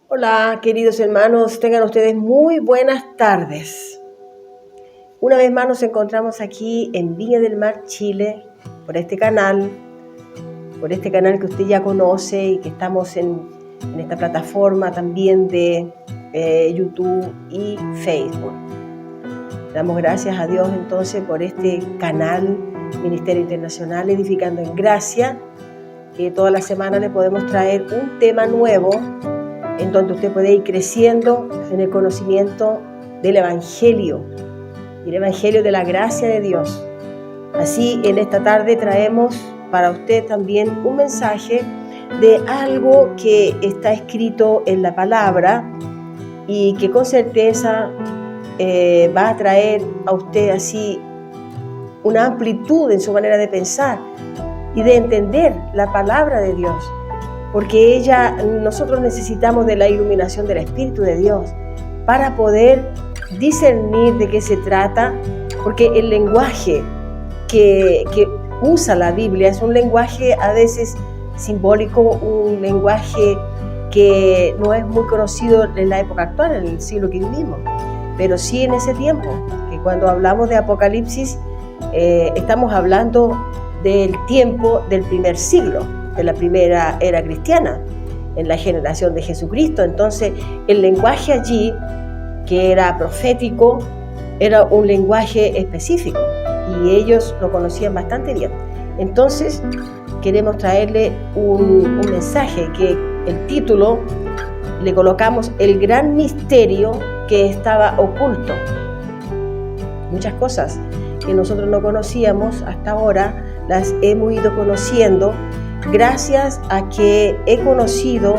Hola, queridos hermanos, tengan ustedes muy buenas tardes. Una vez más nos encontramos aquí en Viña del Mar, Chile, por este canal que usted ya conoce y que estamos en esta plataforma también de YouTube y Facebook. Damos gracias a Dios entonces por este canal Ministerio Internacional Edificando en Gracia, que toda la semana le podemos traer un tema nuevo en donde usted puede ir creciendo en el conocimiento del Evangelio, y el Evangelio de la gracia de Dios. Así, en esta tarde traemos para usted también un mensaje de algo que está escrito en la palabra y que con certeza va a traer a usted así una amplitud en su manera de pensar y de entender la palabra de Dios. Porque nosotros necesitamos de la iluminación del Espíritu de Dios para poder discernir de qué se trata, porque el lenguaje que usa la Biblia es un lenguaje a veces simbólico, un lenguaje que no es muy conocido en la época actual, en el siglo que vivimos, pero sí en ese tiempo, que cuando hablamos de Apocalipsis estamos hablando del tiempo del primer siglo, de la primera era cristiana, en la generación de Jesucristo. Entonces, el lenguaje allí, que era profético, era un lenguaje específico y ellos lo conocían bastante bien. Entonces, queremos traerle un mensaje que el título le colocamos El gran misterio que estaba oculto. Muchas cosas que nosotros no conocíamos hasta ahora las hemos ido conociendo gracias a que he conocido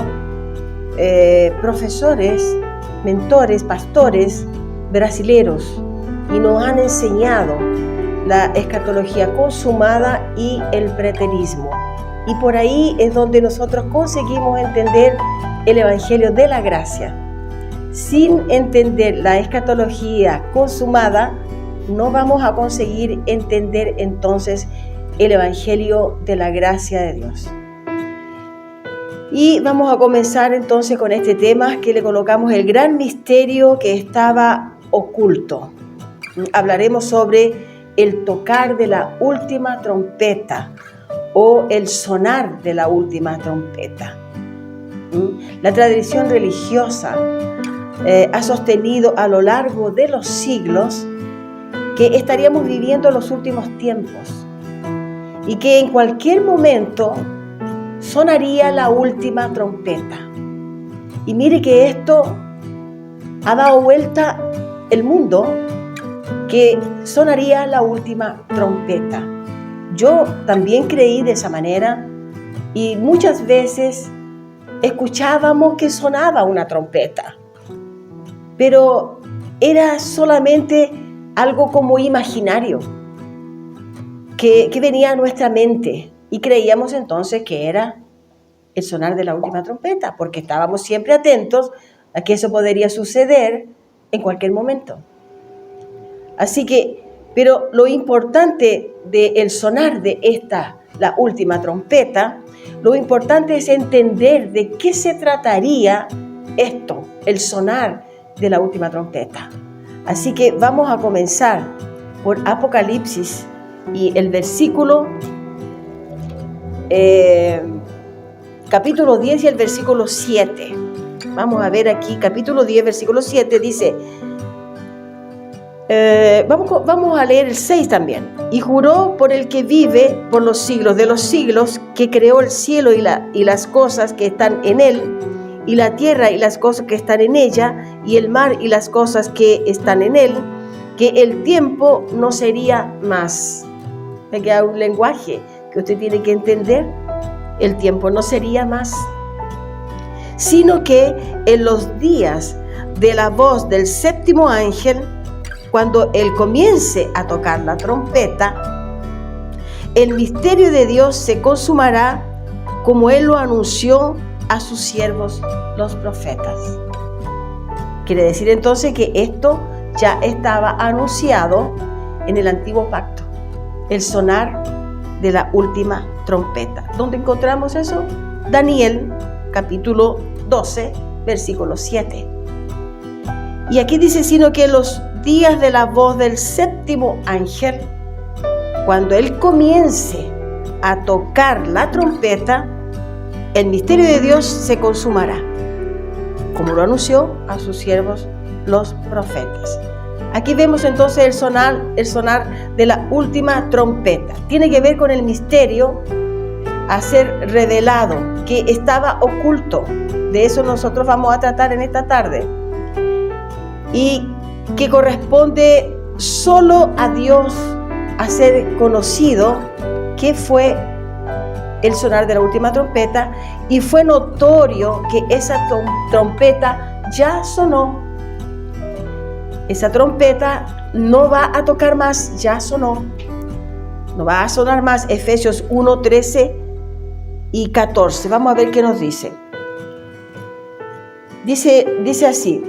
profesores, mentores, pastores brasileros, y nos han enseñado la escatología consumada y el preterismo. Y por ahí es donde nosotros conseguimos entender el Evangelio de la gracia. Sin entender la escatología consumada, no vamos a conseguir entender entonces el Evangelio de la gracia de Dios. Y vamos a comenzar entonces con este tema que le colocamos el gran misterio que estaba oculto. Hablaremos sobre el tocar de la última trompeta o el sonar de la última trompeta. La tradición religiosa ha sostenido a lo largo de los siglos que estaríamos viviendo los últimos tiempos y que en cualquier momento sonaría la última trompeta. Y mire que esto ha dado vuelta el mundo, que sonaría la última trompeta. Yo también creí de esa manera y muchas veces escuchábamos que sonaba una trompeta, pero era solamente algo como imaginario que venía a nuestra mente, y creíamos entonces que era el sonar de la última trompeta, porque estábamos siempre atentos a que eso podría suceder en cualquier momento. Así que, pero lo importante del sonar de la última trompeta, lo importante es entender de qué se trataría esto, el sonar de la última trompeta. Así que vamos a comenzar por Apocalipsis y el versículo capítulo 10 y el versículo 7. Vamos a ver aquí, capítulo 10, versículo 7, dice, vamos a leer el 6 también. Y juró por el que vive por los siglos de los siglos, que creó el cielo y las cosas que están en él, y la tierra y las cosas que están en ella, y el mar y las cosas que están en él, que el tiempo no sería más. Que hay un lenguaje que usted tiene que entender. El tiempo no sería más, sino que en los días de la voz del séptimo ángel, cuando él comience a tocar la trompeta, el misterio de Dios se consumará como él lo anunció a sus siervos los profetas. Quiere decir entonces que esto ya estaba anunciado en el antiguo pacto. el sonar de la última trompeta. ¿Dónde encontramos eso? Daniel, capítulo 12, versículo 7. Y aquí dice, sino que en los días de la voz del séptimo ángel, cuando él comience a tocar la trompeta, el misterio de Dios se consumará, como lo anunció a sus siervos los profetas. Aquí vemos entonces el sonar de la última trompeta. Tiene que ver con el misterio a ser revelado, que estaba oculto. De eso nosotros vamos a tratar en esta tarde. Y que corresponde solo a Dios a ser conocido, que fue el sonar de la última trompeta, y fue notorio que esa trompeta ya sonó. Esa trompeta no va a tocar más, ya sonó. No va a sonar más. Efesios 1, 13 y 14. Vamos a ver qué nos dice. Dice así: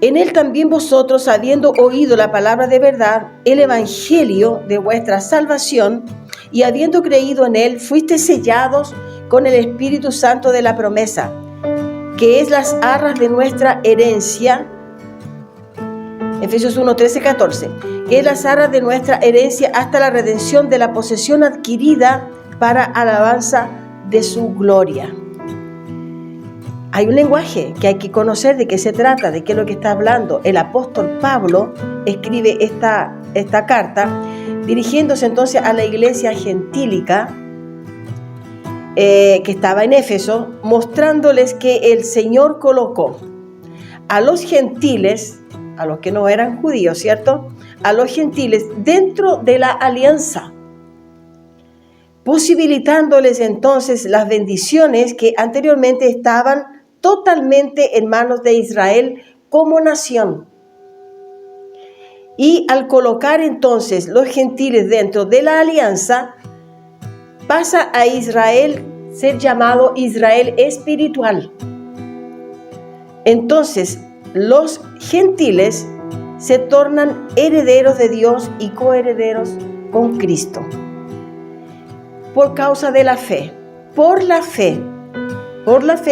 en él también vosotros, habiendo oído la palabra de verdad, el evangelio de vuestra salvación, y habiendo creído en él, fuisteis sellados con el Espíritu Santo de la promesa, que es las arras de nuestra herencia. Efesios 1, 13, 14. Que es las arras de nuestra herencia hasta la redención de la posesión adquirida para alabanza de su gloria. Hay un lenguaje que hay que conocer de qué se trata, de qué es lo que está hablando. El apóstol Pablo escribe esta carta dirigiéndose entonces a la iglesia gentílica que estaba en Éfeso, mostrándoles que el Señor colocó a los gentiles, a los que no eran judíos, ¿cierto? A los gentiles dentro de la alianza, posibilitándoles entonces las bendiciones que anteriormente estaban totalmente en manos de Israel como nación. Y al colocar entonces los gentiles dentro de la alianza, pasa a Israel ser llamado Israel espiritual. Entonces, los gentiles se tornan herederos de Dios y coherederos con Cristo. Por causa de la fe. Por la fe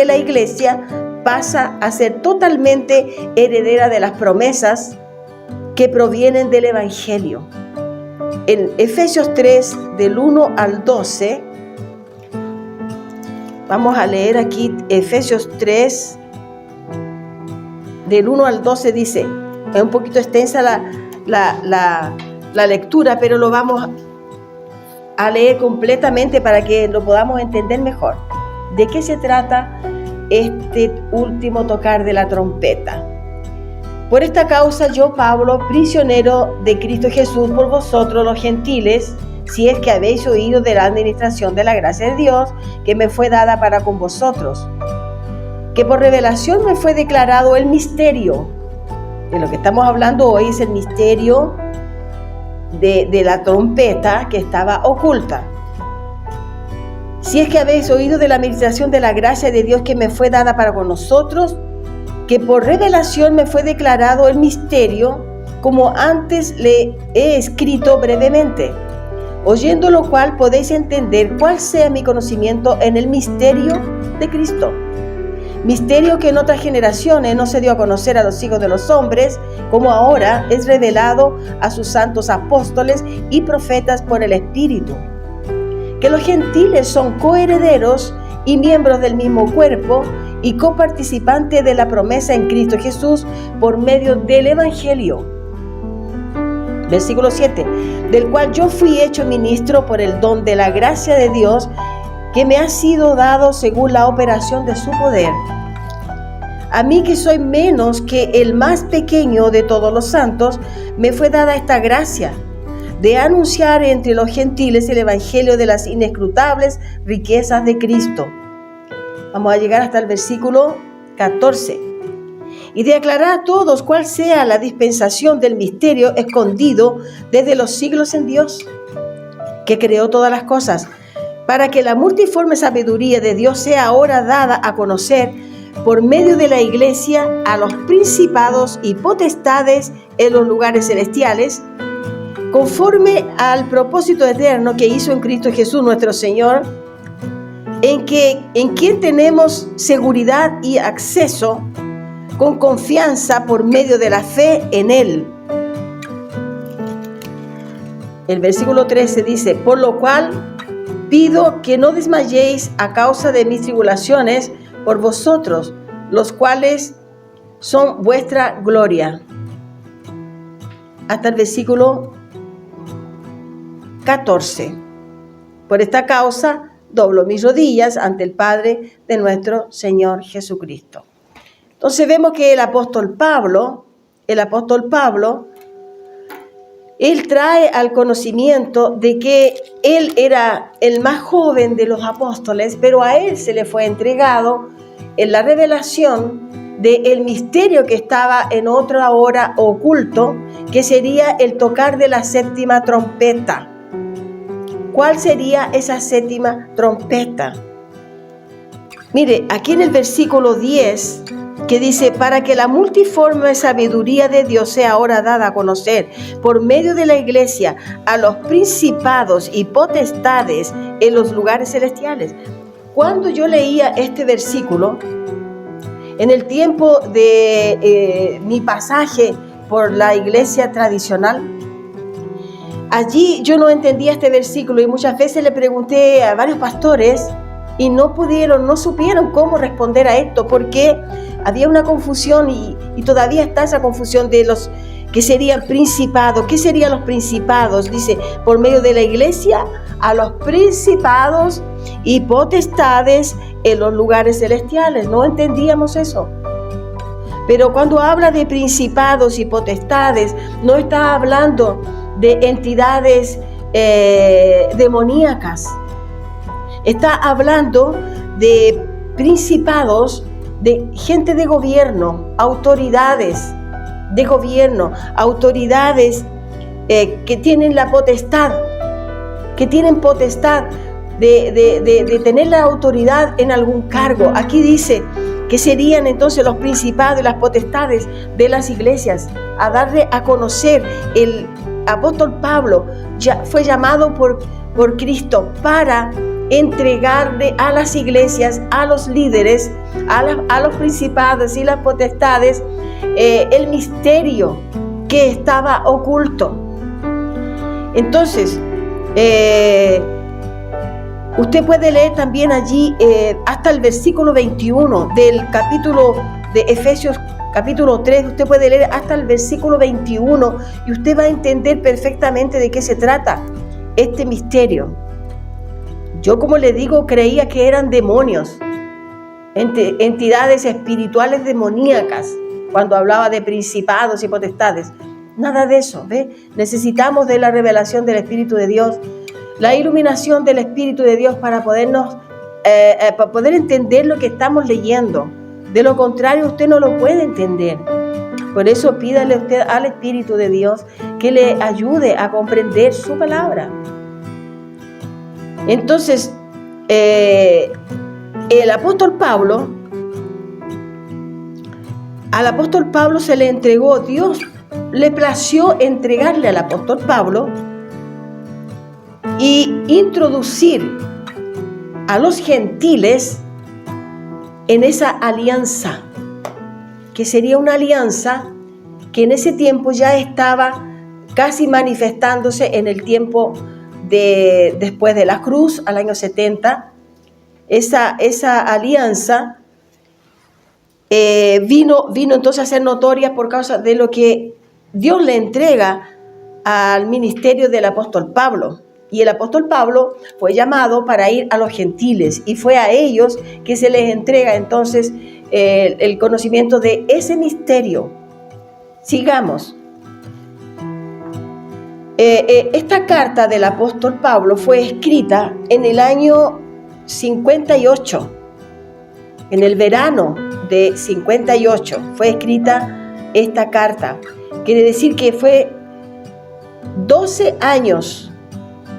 la iglesia pasa a ser totalmente heredera de las promesas que provienen del Evangelio. En Efesios 3, del 1 al 12, vamos a leer aquí Efesios 3, del 1 al 12, dice, es un poquito extensa la lectura, pero lo vamos a leer completamente para que lo podamos entender mejor. ¿De qué se trata este último tocar de la trompeta? Por esta causa yo, Pablo, prisionero de Cristo Jesús por vosotros los gentiles, si es que habéis oído de la administración de la gracia de Dios que me fue dada para con vosotros, que por revelación me fue declarado el misterio. De lo que estamos hablando hoy es el misterio de la trompeta que estaba oculta. Si es que habéis oído de la administración de la gracia de Dios que me fue dada para con nosotros, que por revelación me fue declarado el misterio, como antes le he escrito brevemente, oyendo lo cual podéis entender cuál sea mi conocimiento en el misterio de Cristo. Misterio que en otras generaciones no se dio a conocer a los hijos de los hombres, como ahora es revelado a sus santos apóstoles y profetas por el Espíritu. Que los gentiles son coherederos y miembros del mismo cuerpo y coparticipantes de la promesa en Cristo Jesús por medio del Evangelio. Versículo 7, del cual yo fui hecho ministro por el don de la gracia de Dios que me ha sido dado según la operación de su poder. A mí, que soy menos que el más pequeño de todos los santos, me fue dada esta gracia de anunciar entre los gentiles el evangelio de las inescrutables riquezas de Cristo. Vamos a llegar hasta el versículo 14. Y de aclarar a todos cuál sea la dispensación del misterio escondido desde los siglos en Dios, que creó todas las cosas, para que la multiforme sabiduría de Dios sea ahora dada a conocer por medio de la iglesia a los principados y potestades en los lugares celestiales, conforme al propósito eterno que hizo en Cristo Jesús nuestro Señor, en quien tenemos seguridad y acceso con confianza por medio de la fe en Él. El versículo 13 dice: por lo cual pido que no desmayéis a causa de mis tribulaciones por vosotros, los cuales son vuestra gloria. Hasta el versículo 14. Por esta causa doblo mis rodillas ante el Padre de nuestro Señor Jesucristo. Entonces vemos que el apóstol Pablo, él trae al conocimiento de que él era el más joven de los apóstoles, pero a él se le fue entregado en la revelación del misterio que estaba en otra hora oculto, que sería el tocar de la séptima trompeta. ¿Cuál sería esa séptima trompeta? Mire, aquí en el versículo 10, que dice: para que la multiforme sabiduría de Dios sea ahora dada a conocer por medio de la iglesia a los principados y potestades en los lugares celestiales. Cuando yo leía este versículo, en el tiempo de mi pasaje por la iglesia tradicional, allí yo no entendía este versículo y muchas veces le pregunté a varios pastores y no supieron cómo responder a esto, porque había una confusión y todavía está esa confusión de los que serían principados. ¿Qué serían los principados? Dice, por medio de la iglesia a los principados y potestades en los lugares celestiales. No entendíamos eso. Pero cuando habla de principados y potestades, no está hablando de entidades demoníacas. Está hablando de principados, de gente de gobierno, autoridades de gobierno, autoridades que tienen la potestad, que tienen potestad de tener la autoridad en algún cargo. Aquí dice que serían entonces los principados y las potestades de las iglesias, a darle a conocer. El apóstol Pablo ya fue llamado por Cristo para entregarle a las iglesias, a los líderes, a los principados y las potestades el misterio que estaba oculto. Entonces, usted puede leer también allí hasta el versículo 21 del capítulo de Efesios capítulo 3, usted puede leer hasta el versículo 21 y usted va a entender perfectamente de qué se trata este misterio. Yo, como le digo, creía que eran demonios, entidades espirituales demoníacas, cuando hablaba de principados y potestades. Nada de eso, ¿ve? Necesitamos de la revelación del Espíritu de Dios, la iluminación del Espíritu de Dios para para poder entender lo que estamos leyendo. De lo contrario, usted no lo puede entender. Por eso pídale usted al Espíritu de Dios que le ayude a comprender su palabra. Entonces, al apóstol Pablo se le entregó, Dios le plació entregarle al apóstol Pablo y introducir a los gentiles en esa alianza, que sería una alianza que en ese tiempo ya estaba casi manifestándose en el tiempo después de la cruz, al año 70. Esa alianza vino entonces a ser notoria por causa de lo que Dios le entrega al ministerio del apóstol Pablo. Y el apóstol Pablo fue llamado para ir a los gentiles y fue a ellos que se les entrega entonces el conocimiento de ese misterio. Sigamos. Esta carta del apóstol Pablo fue escrita en el año 58, en el verano de 58 fue escrita esta carta. Quiere decir que fue 12 años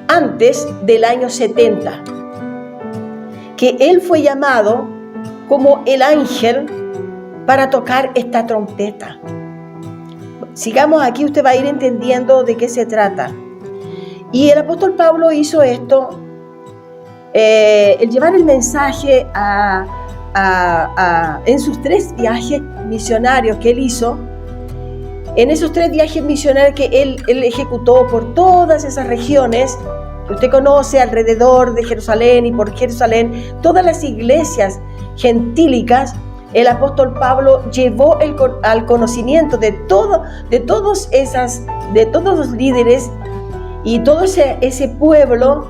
antes del año 70, que él fue llamado como el ángel para tocar esta trompeta. sigamos aquí, usted va a ir entendiendo de qué se trata. Y el apóstol Pablo hizo esto, el llevar el mensaje en sus 3 viajes misionarios que él hizo. En esos 3 viajes misionarios que él ejecutó por todas esas regiones que usted conoce alrededor de Jerusalén y por Jerusalén, todas las iglesias gentílicas, el apóstol Pablo llevó al conocimiento de todos los líderes y todo ese pueblo,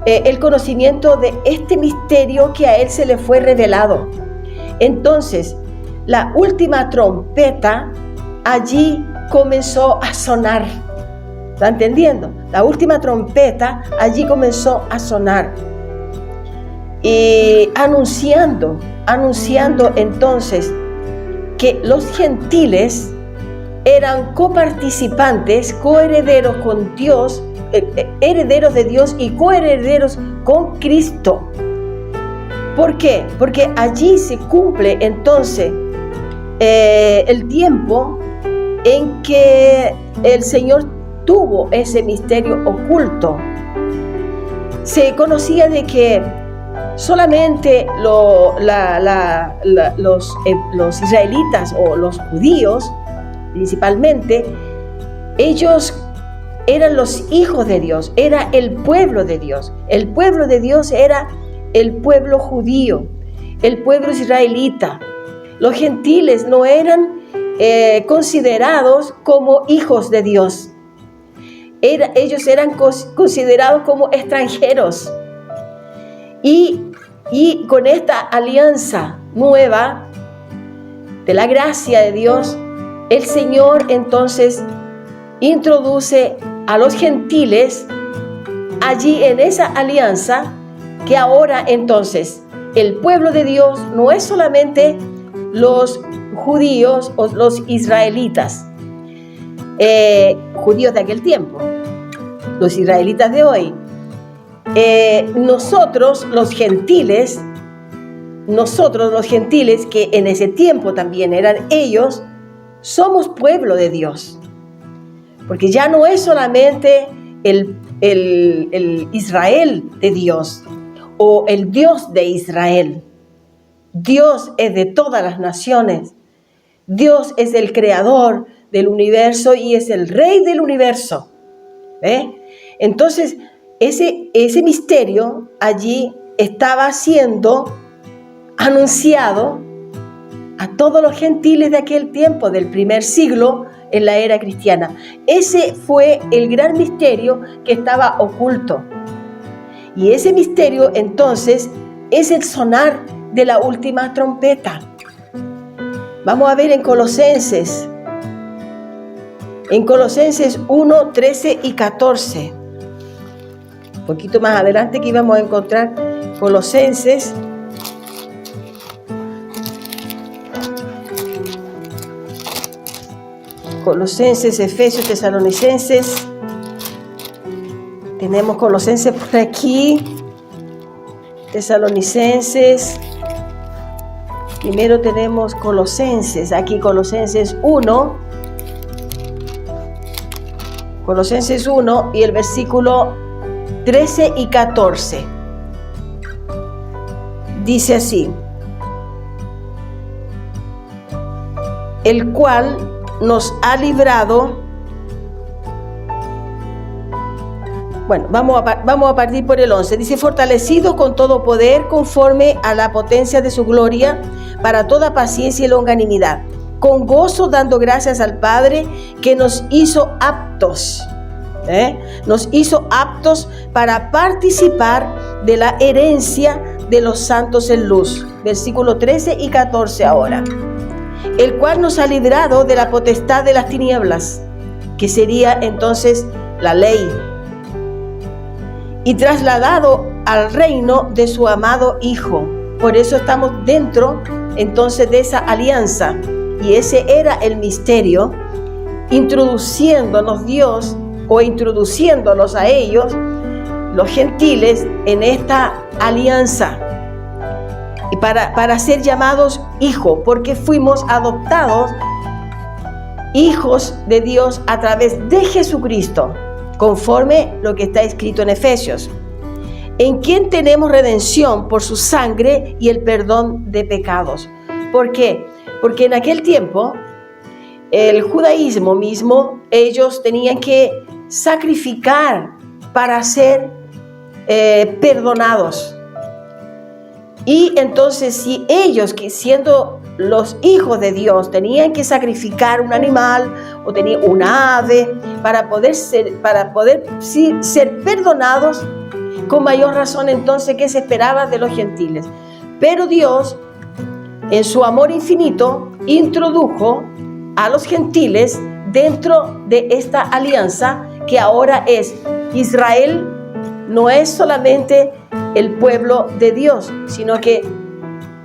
el conocimiento de este misterio que a él se le fue revelado. Entonces, la última trompeta allí comenzó a sonar. ¿Está entendiendo? La última trompeta allí comenzó a sonar. Y anunciando entonces que los gentiles eran coparticipantes, coherederos con Dios, herederos de Dios y coherederos con Cristo. ¿Por qué? Porque allí se cumple entonces el tiempo en que el Señor tuvo ese misterio oculto. Se conocía de que solamente los israelitas o los judíos, principalmente, ellos eran los hijos de Dios, era el pueblo de Dios. El pueblo de Dios era el pueblo judío, el pueblo israelita. Los gentiles no eran considerados como hijos de Dios. Ellos eran considerados como extranjeros. Y con esta alianza nueva de la gracia de Dios, el Señor entonces introduce a los gentiles allí en esa alianza, que ahora entonces el pueblo de Dios no es solamente los judíos o los israelitas, judíos de aquel tiempo, los israelitas de hoy. Nosotros los gentiles, que en ese tiempo también eran ellos, somos pueblo de Dios. Porque ya no es solamente el Israel de Dios o el Dios de Israel. Dios es de todas las naciones. Dios es el creador del universo y es el rey del universo. Entonces, ese misterio allí estaba siendo anunciado a todos los gentiles de aquel tiempo, del primer siglo en la era cristiana. Ese fue el gran misterio que estaba oculto. Y ese misterio entonces es el sonar de la última trompeta. Vamos a ver en Colosenses 1, 13 y 14. Un poquito más adelante que íbamos a encontrar Colosenses. Efesios, Tesalonicenses. Tenemos Colosenses por aquí. Tesalonicenses. Primero tenemos Colosenses. Aquí Colosenses 1. Colosenses 1 y el versículo 13 y 14. Dice así: el cual nos ha librado. Bueno, vamos a partir por el 11. Dice: fortalecido con todo poder conforme a la potencia de su gloria, para toda paciencia y longanimidad, con gozo dando gracias al Padre, que nos hizo aptos. Nos hizo aptos para participar de la herencia de los santos en luz. Versículo 13 y 14 ahora. El cual nos ha librado de la potestad de las tinieblas, que sería entonces la ley, y trasladado al reino de su amado Hijo. Por eso estamos dentro entonces de esa alianza, y ese era el misterio, introduciéndonos Dios, o introduciéndolos a ellos, los gentiles, en esta alianza, y para ser llamados hijos, porque fuimos adoptados hijos de Dios a través de Jesucristo, conforme lo que está escrito en Efesios, en quien tenemos redención por su sangre y el perdón de pecados. ¿Por qué? Porque en aquel tiempo, el judaísmo mismo, ellos tenían que sacrificar para ser perdonados. Y entonces, si ellos, que siendo los hijos de Dios, tenían que sacrificar un animal o tenían una ave para poder ser perdonados, con mayor razón entonces que se esperaba de los gentiles. Pero Dios, en su amor infinito, introdujo a los gentiles dentro de esta alianza que ahora es Israel. No es solamente el pueblo de Dios, sino que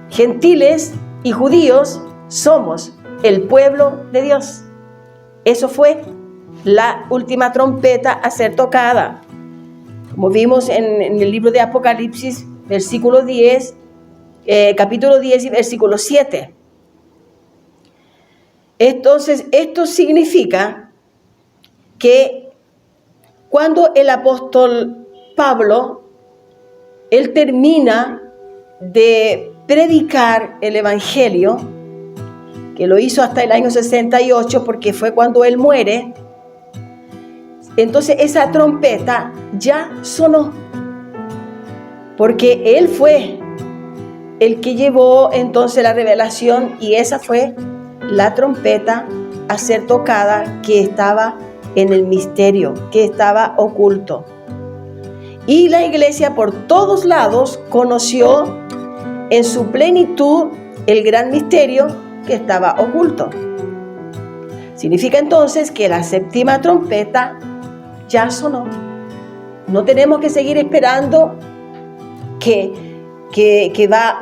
gentiles y judíos somos el pueblo de Dios. Eso fue la última trompeta a ser tocada. Como vimos en el libro de Apocalipsis, versículo 10, capítulo 10 y versículo 7. Entonces, esto significa que cuando el apóstol Pablo, él termina de predicar el evangelio, que lo hizo hasta el año 68, porque fue cuando él muere, entonces esa trompeta ya sonó, porque él fue el que llevó entonces la revelación, y esa fue la trompeta a ser tocada que estaba en el misterio, que estaba oculto. Y la iglesia por todos lados conoció en su plenitud el gran misterio que estaba oculto. Significa entonces que la séptima trompeta ya sonó. No tenemos que seguir esperando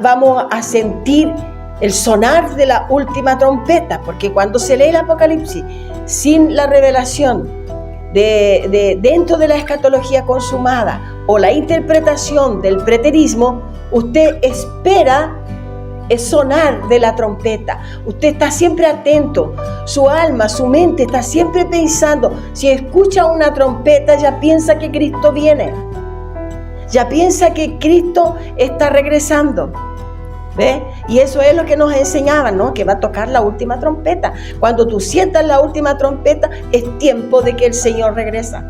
vamos a sentir el sonar de la última trompeta, porque cuando se lee el Apocalipsis sin la revelación dentro de la escatología consumada o la interpretación del preterismo, usted espera el sonar de la trompeta. Usted está siempre atento, su alma, su mente está siempre pensando. Si escucha una trompeta, ya piensa que Cristo viene, ya piensa que Cristo está regresando. ¿Ve? Y eso es lo que nos enseñaban, ¿no? Que va a tocar la última trompeta. Cuando tú sientas la última trompeta, es tiempo de que el Señor regresa.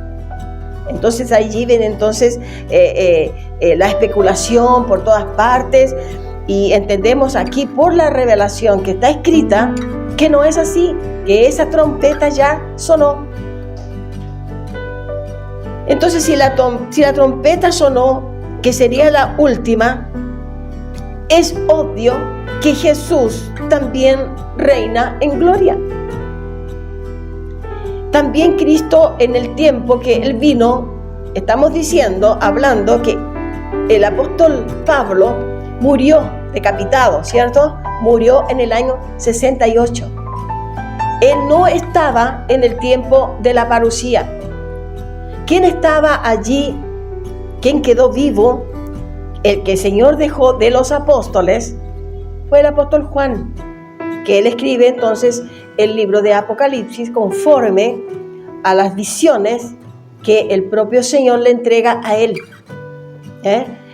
Entonces allí viene entonces la especulación por todas partes, y entendemos aquí por la revelación que está escrita que no es así, que esa trompeta ya sonó. Entonces si la trompeta sonó, que sería la última, es obvio que Jesús también reina en gloria. También Cristo, en el tiempo que Él vino, estamos hablando que el apóstol Pablo murió decapitado, ¿cierto? Murió en el año 68. Él no estaba en el tiempo de la parucía. ¿Quién estaba allí? ¿Quién quedó vivo? El que el Señor dejó de los apóstoles fue el apóstol Juan, que él escribe entonces el libro de Apocalipsis conforme a las visiones que el propio Señor le entrega a él.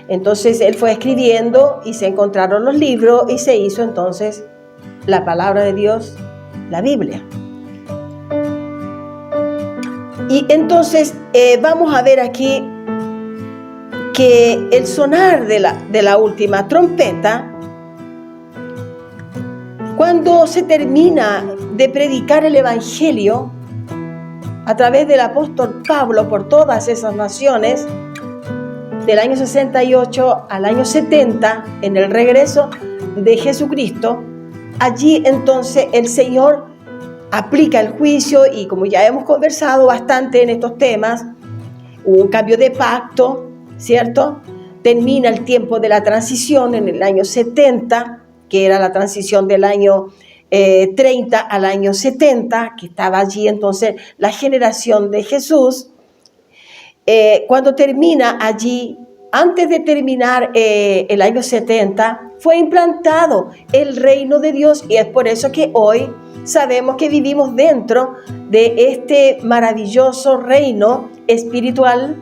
Entonces él fue escribiendo y se encontraron los libros y se hizo entonces la palabra de Dios, la Biblia. Y entonces vamos a ver aquí que el sonar de la última trompeta, cuando se termina de predicar el evangelio a través del apóstol Pablo por todas esas naciones, del año 68 al año 70, en el regreso de Jesucristo, allí entonces el Señor aplica el juicio, y como ya hemos conversado bastante en estos temas, hubo un cambio de pacto, ¿cierto? Termina el tiempo de la transición en el año 70, que era la transición del año 30 al año 70, que estaba allí entonces la generación de Jesús. Cuando termina allí, antes de terminar el año 70, fue implantado el reino de Dios, y es por eso que hoy sabemos que vivimos dentro de este maravilloso reino espiritual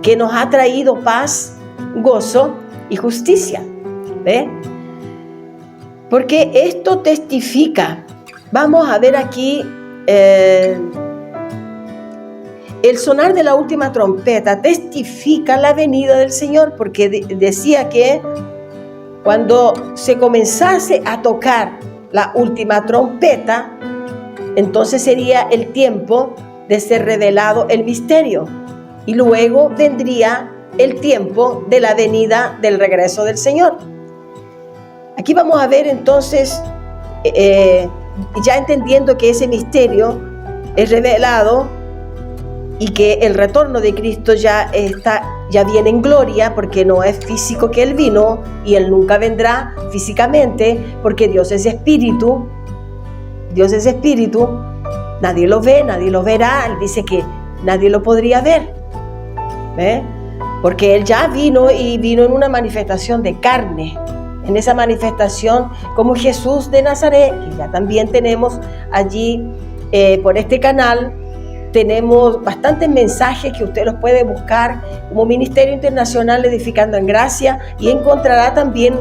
que nos ha traído paz, gozo y justicia. ¿Ve? Porque esto testifica. Vamos a ver aquí el sonar de la última trompeta testifica la venida del Señor, porque decía que cuando se comenzase a tocar la última trompeta, entonces sería el tiempo de ser revelado el misterio, y luego vendría el tiempo de la venida del regreso del Señor. Aquí vamos a ver entonces, ya entendiendo que ese misterio es revelado y que el retorno de Cristo ya viene en gloria, porque no es físico que Él vino y Él nunca vendrá físicamente, porque Dios es espíritu. Dios es espíritu, nadie lo ve, nadie lo verá. Él dice que nadie lo podría ver, ¿eh? Porque Él ya vino y vino en una manifestación de carne, en esa manifestación como Jesús de Nazaret, que ya también tenemos allí por este canal. Tenemos bastantes mensajes que usted los puede buscar como Ministerio Internacional Edificando en Gracia, y encontrará también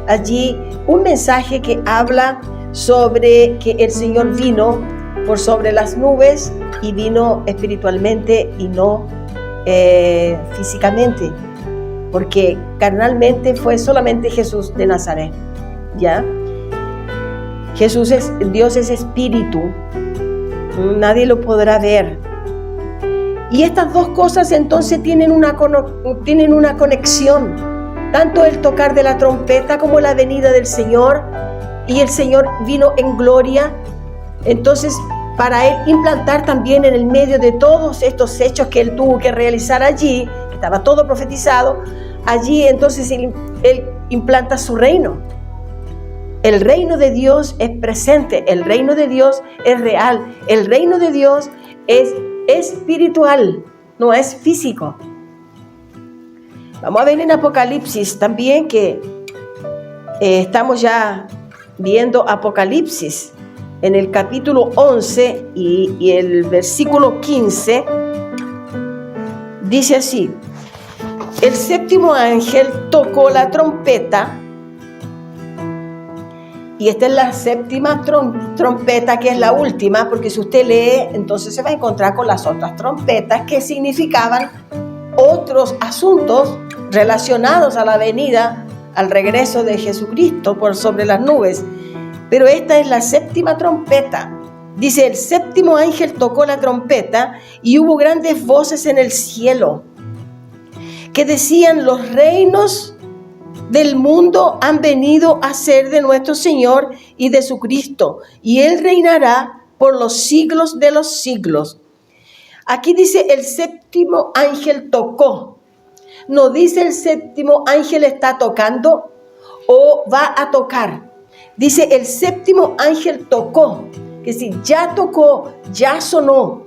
allí un mensaje que habla sobre que el Señor vino por sobre las nubes y vino espiritualmente y no físicamente, porque carnalmente fue solamente Jesús de Nazaret, ¿ya? Dios es espíritu, nadie lo podrá ver. Y estas dos cosas entonces tienen una conexión, tanto el tocar de la trompeta como la venida del Señor, y el Señor vino en gloria, entonces para Él implantar también en el medio de todos estos hechos que Él tuvo que realizar allí, que estaba todo profetizado, allí entonces Él implanta su reino. El reino de Dios es presente, el reino de Dios es real, el reino de Dios es espiritual, no es físico. Vamos a ver en Apocalipsis también, que estamos ya viendo Apocalipsis en el capítulo 11 y el versículo 15. Dice así: el séptimo ángel tocó la trompeta. Y esta es la séptima trompeta, que es la última, porque si usted lee, entonces se va a encontrar con las otras trompetas que significaban otros asuntos relacionados a la venida, al regreso de Jesucristo por sobre las nubes. Pero esta es la séptima trompeta. Dice: el séptimo ángel tocó la trompeta y hubo grandes voces en el cielo que decían: los reinos del mundo han venido a ser de nuestro Señor y de su Cristo, y Él reinará por los siglos de los siglos. Aquí dice: el séptimo ángel tocó. No dice el séptimo ángel está tocando o va a tocar. Dice: el séptimo ángel tocó, que si ya tocó, ya sonó.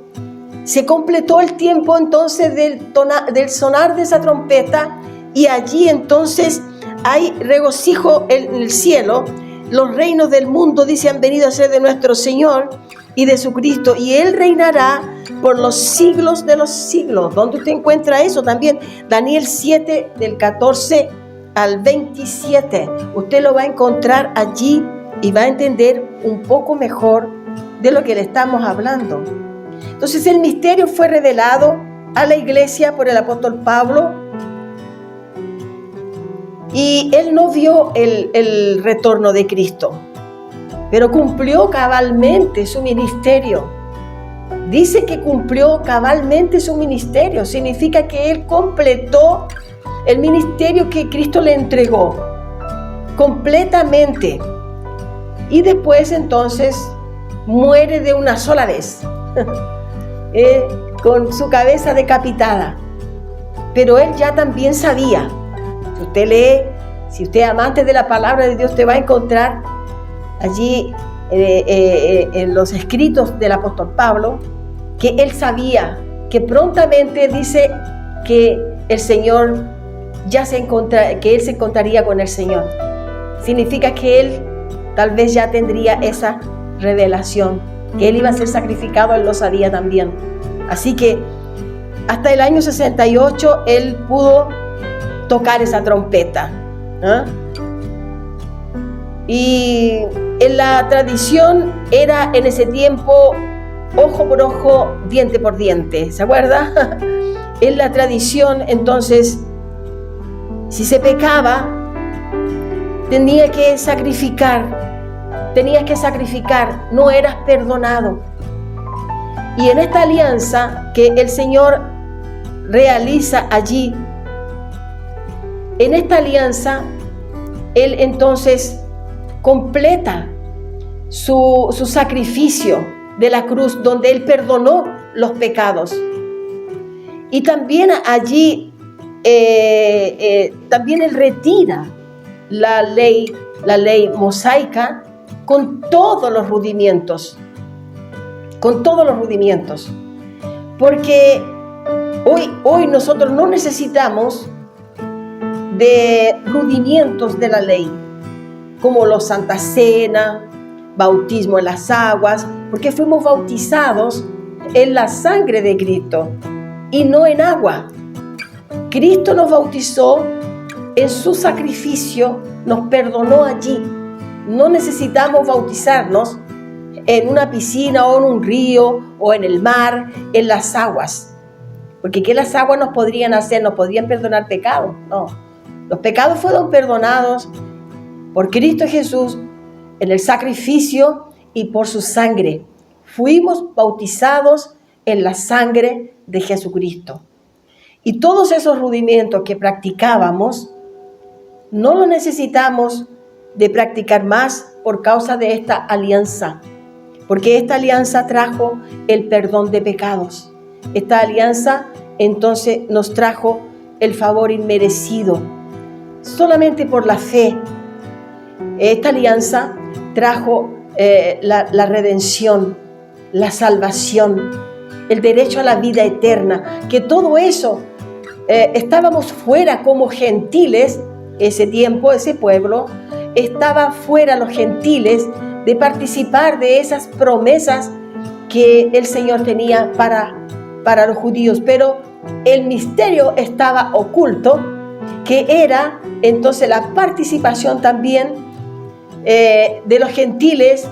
Se completó el tiempo entonces del sonar de esa trompeta, y allí entonces hay regocijo en el cielo. Los reinos del mundo, dice, han venido a ser de nuestro Señor y de su Cristo, y Él reinará por los siglos de los siglos. ¿Dónde usted encuentra eso? También Daniel 7, del 14 al 27. Usted lo va a encontrar allí y va a entender un poco mejor de lo que le estamos hablando. Entonces el misterio fue revelado a la iglesia por el apóstol Pablo, y él no vio el retorno de Cristo, pero cumplió cabalmente su ministerio. Dice que cumplió cabalmente su ministerio. Significa que él completó el ministerio que Cristo le entregó completamente. Y después entonces muere de una sola vez, con su cabeza decapitada. Pero él ya también sabía. Si usted lee, si usted es amante de la palabra de Dios, te va a encontrar allí en los escritos del apóstol Pablo, que él sabía que prontamente, dice, que el Señor que él se encontraría con el Señor. Significa que él tal vez ya tendría esa revelación. Que Él iba a ser sacrificado, Él lo sabía también. Así que hasta el año 68 Él pudo tocar esa trompeta. Y en la tradición era en ese tiempo ojo por ojo, diente por diente. ¿Se acuerda? En la tradición, entonces, si se pecaba, tenías que sacrificar, no eras perdonado. Y en esta alianza que el Señor realiza allí, en esta alianza, Él entonces completa su sacrificio de la cruz, donde Él perdonó los pecados. Y también allí, también Él retira la ley mosaica con todos los rudimientos. Porque hoy nosotros no necesitamos de rudimientos de la ley, como los Santa Cena, bautismo en las aguas, porque fuimos bautizados en la sangre de Cristo y no en agua. Cristo nos bautizó en su sacrificio, nos perdonó allí. No necesitamos bautizarnos en una piscina o en un río o en el mar, en las aguas. Porque ¿qué las aguas nos podrían hacer? ¿Nos podrían perdonar pecados? No. Los pecados fueron perdonados por Cristo Jesús en el sacrificio y por su sangre. Fuimos bautizados en la sangre de Jesucristo. Y todos esos rudimientos que practicábamos, no los necesitamos de practicar más por causa de esta alianza. Porque esta alianza trajo el perdón de pecados. Esta alianza entonces nos trajo el favor inmerecido. Solamente por la fe. Esta alianza trajo la redención, la salvación, el derecho a la vida eterna. Que todo eso estábamos fuera como gentiles. Ese tiempo, ese pueblo, estaba fuera los gentiles de participar de esas promesas que el Señor tenía para los judíos. Pero el misterio estaba oculto, que era entonces la participación también de los gentiles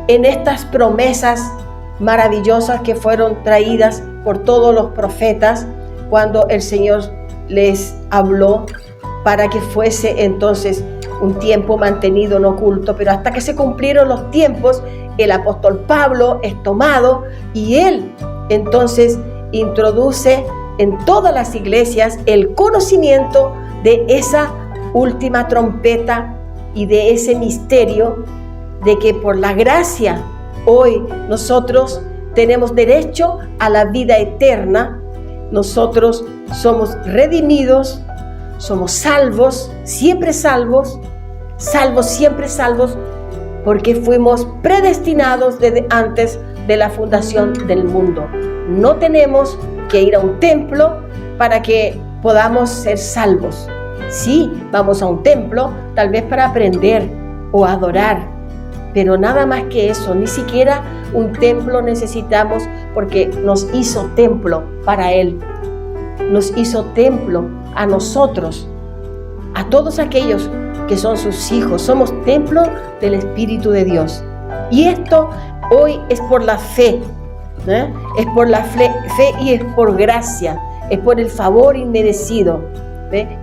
en estas promesas maravillosas que fueron traídas por todos los profetas cuando el Señor les habló para que fuese entonces un tiempo mantenido en oculto. Pero hasta que se cumplieron los tiempos, el apóstol Pablo es tomado y él entonces introduce en todas las iglesias el conocimiento de esa última trompeta y de ese misterio de que por la gracia hoy nosotros tenemos derecho a la vida eterna. Nosotros somos redimidos, somos salvos, siempre salvos, siempre salvos, porque fuimos predestinados desde antes de la fundación del mundo. No tenemos que ir a un templo para que podamos ser salvos. Sí, vamos a un templo tal vez para aprender o adorar, pero nada más que eso. Ni siquiera un templo necesitamos, porque nos hizo templo para Él. Nos hizo templo a nosotros, a todos aquellos que son sus hijos. Somos templo del Espíritu de Dios. Y esto hoy es por la fe, es por la fe y es por gracia, es por el favor inmerecido.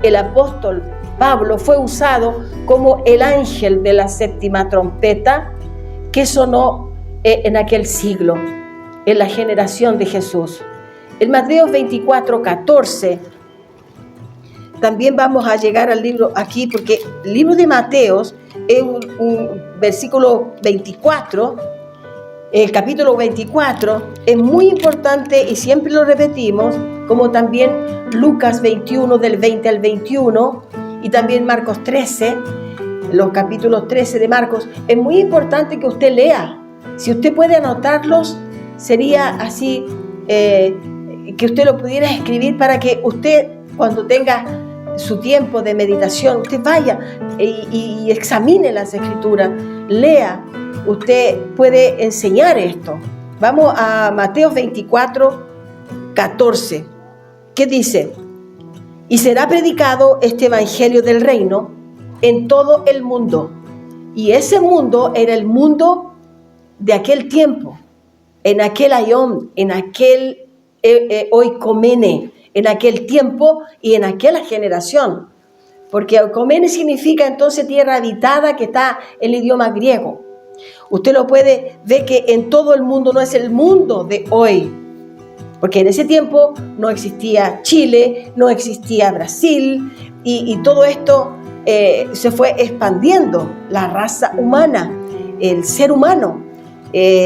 El apóstol Pablo fue usado como el ángel de la séptima trompeta que sonó en aquel siglo, en la generación de Jesús. En Mateo 24:14, también vamos a llegar al libro aquí, porque el libro de Mateos es un versículo 24, el capítulo 24 es muy importante y siempre lo repetimos, como también Lucas 21 del 20 al 21 y también Marcos 13, los capítulos 13 de Marcos. Es muy importante que usted lea. Si usted puede anotarlos, sería así, que usted lo pudiera escribir para que usted, cuando tenga su tiempo de meditación, usted vaya y examine las Escrituras, lea usted puede enseñar esto. Vamos a Mateo 24, 14. ¿Qué dice? Y será predicado este evangelio del reino en todo el mundo. Y ese mundo era el mundo de aquel tiempo, en aquel aión, en aquel oikomene, en aquel tiempo y en aquella generación. Porque oikomene significa entonces tierra habitada, que está en el idioma griego. Usted lo puede ver que en todo el mundo no es el mundo de hoy. Porque en ese tiempo no existía Chile, no existía Brasil y todo esto se fue expandiendo. La raza humana, el ser humano,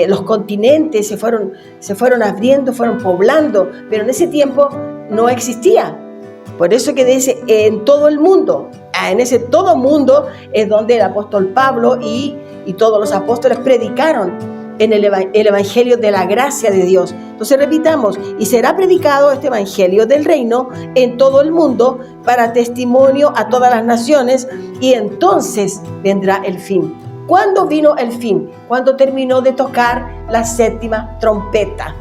los continentes se fueron abriendo, fueron poblando, pero en ese tiempo no existía. Por eso que dice en todo el mundo. En ese todo mundo es donde el apóstol Pablo y todos los apóstoles predicaron en el evangelio de la gracia de Dios. Entonces repitamos, y será predicado este evangelio del reino en todo el mundo para testimonio a todas las naciones, y entonces vendrá el fin. ¿Cuándo vino el fin? Cuando terminó de tocar la séptima trompeta.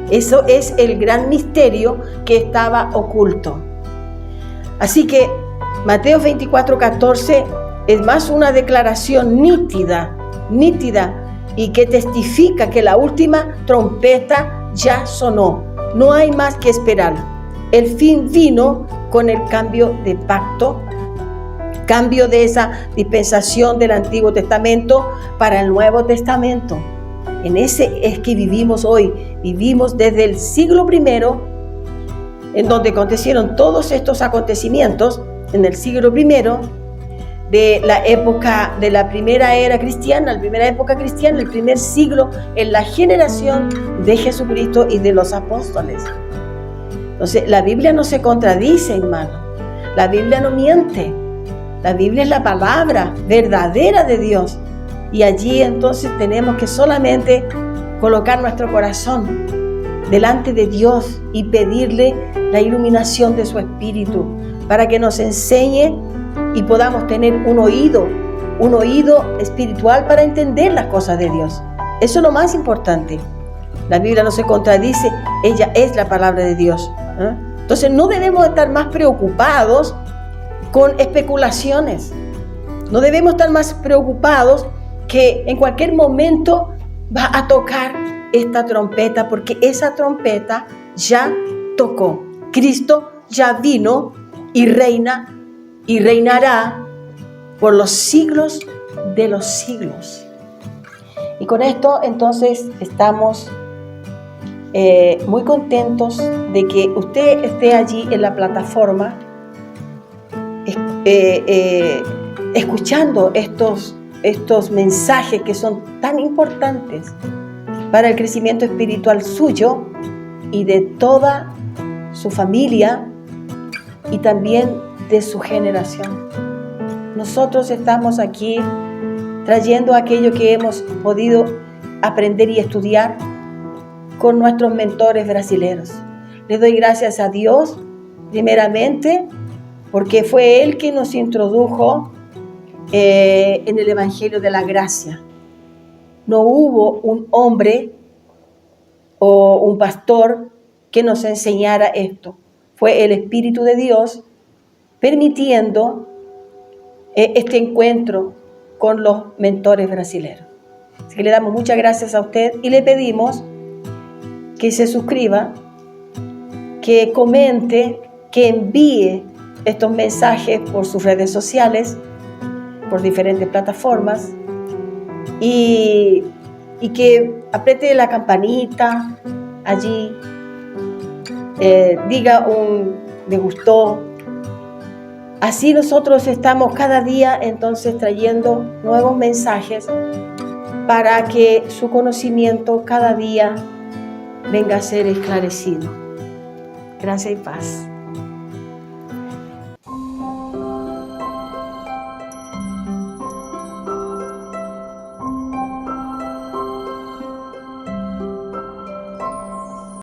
Eso es el gran misterio que estaba oculto. Así que Mateo 24, 14 es más una declaración nítida y que testifica que la última trompeta ya sonó. No hay más que esperar. El fin vino con el cambio de pacto, cambio de esa dispensación del Antiguo Testamento para el Nuevo Testamento. En ese es que vivimos hoy. Vivimos desde el siglo I, en donde acontecieron todos estos acontecimientos, en el siglo I, de la época de la primera era cristiana, la primera época cristiana, el primer siglo, en la generación de Jesucristo y de los apóstoles. Entonces, la Biblia no se contradice, hermano. La Biblia no miente. La Biblia es la palabra verdadera de Dios. Y allí entonces tenemos que solamente colocar nuestro corazón delante de Dios y pedirle la iluminación de su Espíritu para que nos enseñe y podamos tener un oído espiritual para entender las cosas de Dios. Eso es lo más importante. La Biblia no se contradice, ella es la palabra de Dios. Entonces no debemos estar más preocupados con especulaciones. No debemos estar más preocupados que en cualquier momento va a tocar esta trompeta, porque esa trompeta ya tocó. Cristo ya vino y reina y reinará por los siglos de los siglos. Y con esto entonces estamos muy contentos de que usted esté allí en la plataforma escuchando estos mensajes que son tan importantes para el crecimiento espiritual suyo y de toda su familia y también de su generación. Nosotros estamos aquí trayendo aquello que hemos podido aprender y estudiar con nuestros mentores brasileños. Les doy gracias a Dios, primeramente, porque fue Él quien nos introdujo en el Evangelio de la Gracia. No hubo un hombre o un pastor que nos enseñara esto. Fue el Espíritu de Dios permitiendo este encuentro con los mentores brasileños. Así que le damos muchas gracias a usted y le pedimos que se suscriba, que comente, que envíe estos mensajes por sus redes sociales, por diferentes plataformas, y que apriete la campanita allí, diga un me gustó. Así nosotros estamos cada día entonces trayendo nuevos mensajes para que su conocimiento cada día venga a ser esclarecido. Gracias y paz.